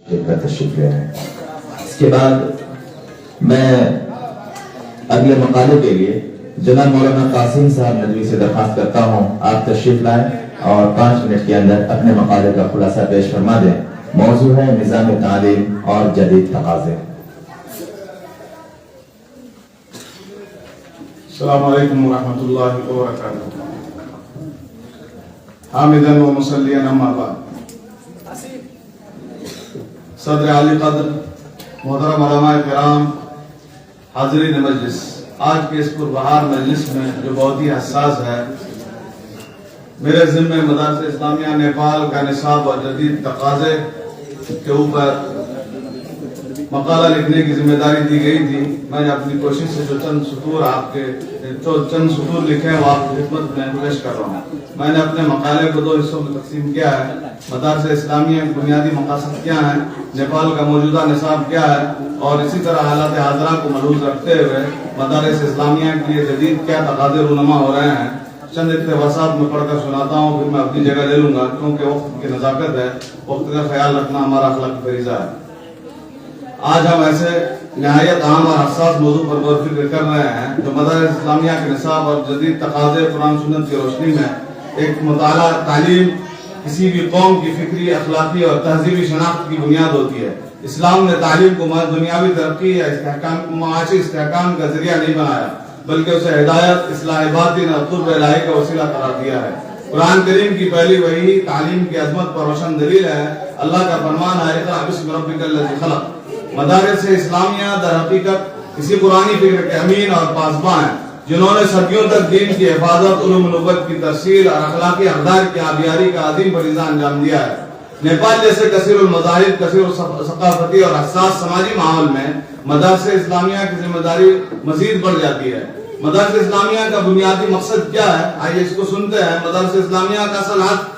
تشریف لے رہے ہیں. اس کے بعد میں اگلے مقالے کے لیے جناب مولانا قاسم صاحب ندوی سے درخواست کرتا ہوں آپ تشریف لائیں اور 5 منٹ کے اندر اپنے مقالے کا خلاصہ پیش فرما دیں. موضوع ہے نظام تعلیم اور جدید تقاضے. السلام علیکم ورحمۃ اللہ وبرکاتہ. حامداً و مصلیاً اما بعد. صدر عالی قدر محترم علماء کرام، حاضرین مجلس، آج کے اس پربہار مجلس میں جو بہت ہی حساس ہے، میرے ذمہ مدارس اسلامیہ نیپال کا نصاب اور جدید تقاضے کے اوپر مقالہ لکھنے کی ذمہ داری دی گئی تھی. میں نے اپنی کوشش سے جو چند سطور لکھے ہیں وہ آپ کی خدمت میں پیش کر رہا ہوں. میں نے اپنے مقالے کو 2 حصوں میں تقسیم کیا ہے. مدارس اسلامیہ کے بنیادی مقاصد کیا ہیں، نیپال کا موجودہ نصاب کیا ہے، اور اسی طرح حالات حاضرہ کو ملحوظ رکھتے ہوئے مدارس اسلامیہ کے لیے جدید کیا تقاضے رونما ہو رہے ہیں. چند اقتباسات میں پڑھ کر سناتا ہوں، پھر میں اپنی جگہ لے لوں گا کیونکہ وقت کی نزاکت ہے. وقت کا خیال رکھنا ہمارا اخلاقی فریضہ ہے. آج ہم ایسے نہایت عام اور حساس موضوع پر غور و فکر کر رہے ہیں جو مدارس اسلامیہ کے نصاب اور جدید تقاضے قرآن سنت کی روشنی میں ایک مطالعہ تعلیم کسی بھی قوم کی فکری، اخلاقی اور تہذیبی شناخت کی بنیاد ہوتی ہے. اسلام نے تعلیم کو دنیاوی ترقی یا معاشی استحکام کا ذریعہ نہیں بنایا، بلکہ اسے ہدایت، اصلاح باطن اور قرب الہی کا وسیلہ قرار دیا ہے. قرآن کریم کی پہلی وحی تعلیم کی عظمت پر روشن دلیل ہے. اللہ کا فرمان ہے اقرأ باسم ربک الذی خلق. مدارس اسلامیہ در حقیقت اسی قرآنی فکر کے امین اور پاسباں ہیں جنہوں نے صدیوں تک دین کی حفاظت، علوم نبوت کی ترسیل اور اخلاقی اقدار کی آبیاری کا عظیم فریضہ انجام دیا ہے. نیپال جیسے کثیر المذاہب، کثیر ثقافتی اور حساس سماجی ماحول میں مدارس اسلامیہ کی ذمہ داری مزید بڑھ جاتی ہے. مدارس اسلامیہ کا بنیادی مقصد کیا ہے؟ آئیے اس کو سنتے ہیں. مدارس اسلامیہ کا اصل ہدف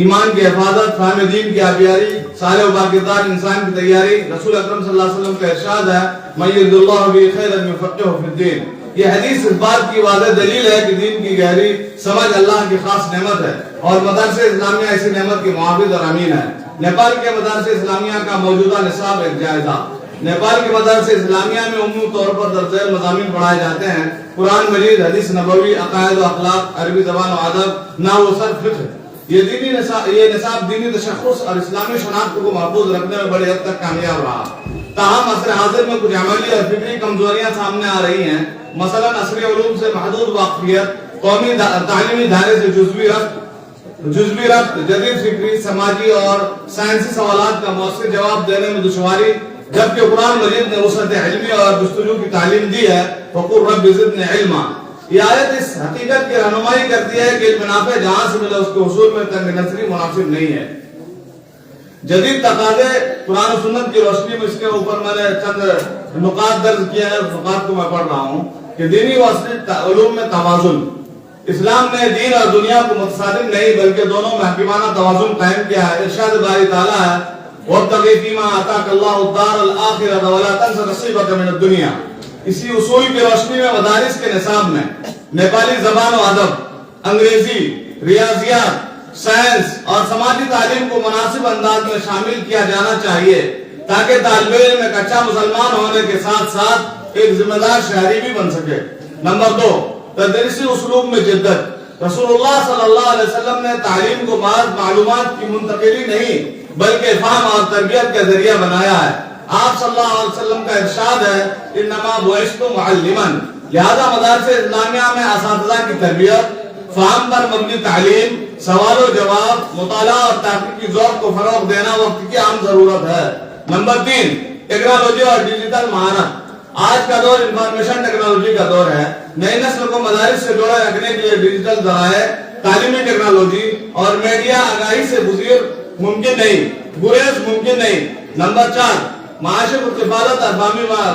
ایمان کی حفاظت، فہم دین کی آبیاری، صالح و باکردار انسان کی تیاری. رسول اکرم صلی اللہ علیہ وسلم کا ارشاد ہے مَن یُرِدِ اللَّهُ بِهِ خَیْرًا یُفَقِّهْهُ فِی الدِّین. یہ حدیث اس بات کی واضح دلیل ہے کہ دین کی گہری سمجھ اللہ کی خاص نعمت ہے اور مدارس اسلامیہ اسی نعمت کی محافظ اور امین ہے. نیپال کے مدارس اسلامیہ کا موجودہ نصاب ایک جائزہ. نیپال کے مدارس اسلامیہ میں عمومی طور پر درج ذیل مضامین پڑھائے جاتے ہیں: قرآن مجید، حدیث نبوی، عقائد و اخلاق، عربی زبان و ادب، نحو و صرف، فقہ. یہ نصاب دینی تشخص اور اسلامی شناخت کو محفوظ رکھنے میں بڑی حد تک کامیاب رہا. تاہم عصر حاضر میں کچھ عملی اور فکری کمزوریاں سامنے آ رہی ہیں. مثلا عصری علوم سے محدود واقفیت، قومی تعلیمی دھارے سے جزوی ربط، جدید فکری، سماجی اور سائنسی سوالات کا مؤثر جواب دینے میں دشواری. جبکہ قرآن مجید نے وسعت علمی اور جستجو کی تعلیم دی ہے. وقل رب زدنی علما. یہ آیت اس حقیقت کی رہنمائی کرتی ہے کہ علم نافع جہاں سے ملے اس کے حصول میں تنگ نظری مناسب نہیں ہے. جدید تقاضے قرآن و سنت کی روشنی میں اس کے اوپر میں نے چند نقاط درج کیا ہے. اس نقاط کو میں پڑھ رہا ہوں کہ دینی و عصری علوم میں توازن. اسلام نے دین اور دنیا کو متصادم نہیں بلکہ دونوں میں حکیمانہ توازن قائم کیا ہے. ارشاد باری تعالیٰ ہے وَابْتَغِ فِيمَا آتَاكَ اللَّهُ الدَّارَ الْآخِرَةَ وَلَا تَنْسَ نَصِيبَكَ مِنَ الدُّنْيَا. اسی اصول کی روشنی میں مدارس کے نصاب میں نیپالی زبان و ادب، انگریزی، ریاضیات، سائنس اور سماجی تعلیم کو مناسب انداز میں شامل کیا جانا چاہیے تاکہ طالب علم ایک اچھا مسلمان ہونے کے ساتھ ساتھ ایک ذمہ دار شہری بھی بن سکے. نمبر 2، تدریسی اسلوب میں جدت. رسول اللہ صلی اللہ علیہ وسلم نے تعلیم کو محض معلومات کی منتقلی نہیں بلکہ فہم اور تربیت کا ذریعہ بنایا ہے. آپ صلی اللہ علیہ وسلم کا ارشاد ہے انما بعثت معلما. لہذا مدارس اسلامیہ میں اساتذہ کی تربیت، فہم پر مبنی تعلیم، سوال و جواب، مطالعہ اور تحقیق کی ذوق کو فروغ دینا وقت کی اہم ضرورت ہے. نمبر 3، ٹیکنالوجی اور ڈیجیٹل مہارت. آج کا دور انفارمیشن ٹیکنالوجی کا دور ہے. نئی نسل کو مدارس سے جوڑے رکھنے کے لیے ڈیجیٹل ذرائع، تعلیمی ٹیکنالوجی اور میڈیا آگاہی سے ممکن نہیں، گریز ممکن نہیں. نمبر 4، معاشی خود کفالت اور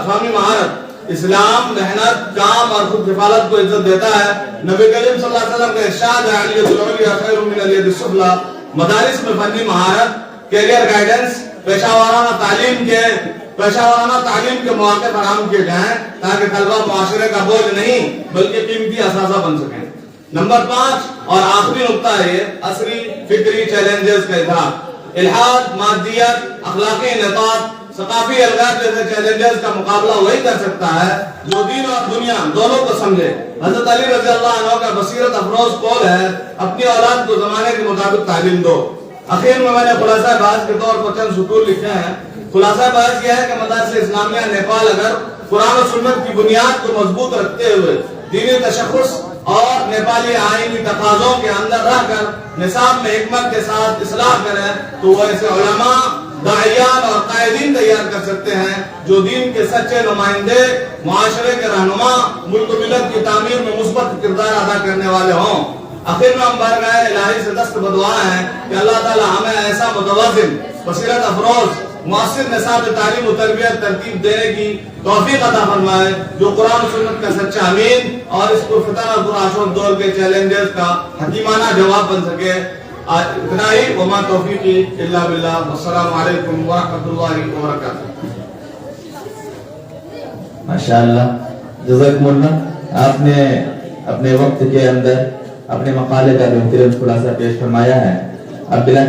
فہمی مہارت. اسلام محنت، کام اور خود کفالت کو عزت دیتا ہے. نبی کریم صلی اللہ علیہ وسلم کا ارشاد ہے الیۃ العلیٰ خیر من الیۃ السفلیٰ. مدارس میں فنی مہارت، کیریئر گائیڈنس، پیشہ ورانہ تعلیم کے مواقع فراہم کیے جائیں تاکہ طلبہ معاشرے کا بوجھ نہیں بلکہ قیمتی اثاثہ بن سکیں. نمبر 5 اور آخری نقطہ ہے عصری فکری چیلنجز کا ادراک. الحاد، مادیت، اخلاقی انحطاط، ثقافی الغاب جیسے چیلنجز کا مقابلہ وہی کر سکتا ہے جو دین اور دنیا دونوں کو سمجھے۔ حضرت علی رضی اللہ عنہ کا بصیرت افروز قول ہے، اپنی اولاد کو زمانے کے مطابق تعلیم دو۔ اخیر میں نے خلاصہ بحث کے طور پر چند سطور لکھے ہیں۔ خلاصہ بحث یہ ہے کہ مدارس اسلامیہ نیپال اگر قرآن و سنت کی بنیاد کو مضبوط رکھتے ہوئے دینی تشخص اور نیپالی آئینی تقاضوں کے اندر رہ کر نصاب میں حکمت کے ساتھ اصلاح کریں تو وہ ایسے علماء، داعیان اور قائدین تیار کر سکتے ہیں جو دین کے سچے نمائندے، معاشرے کے رہنما، ملک و ملت کی تعمیر میں مثبت کردار ادا کرنے والے ہوں۔ آخر میں ہم بارگاہ الہی سے دست بدعا ہیں کہ اللہ تعالی ہمیں ایسا متوازن، بصیرت افروز، مؤثر نصاب تعلیم و تربیت ترتیب دینے کی توفیق عطا فرمائے جو قرآن و سنت کا سچا امین اور اس کو فتنہ اور پرآشوب دور کے چیلنجز کا حکیمانہ جواب بن سکے۔ اتنا ہی، وما توفیقی الا باللہ، والسلام علیکم ورحمۃ اللہ وبرکاتہ۔ ماشاءاللہ، جزاکم اللہ، آپ نے اپنے وقت کے اندر اپنے مقالے کا بہترین خلاصہ پیش فرمایا ہے۔ اب بلا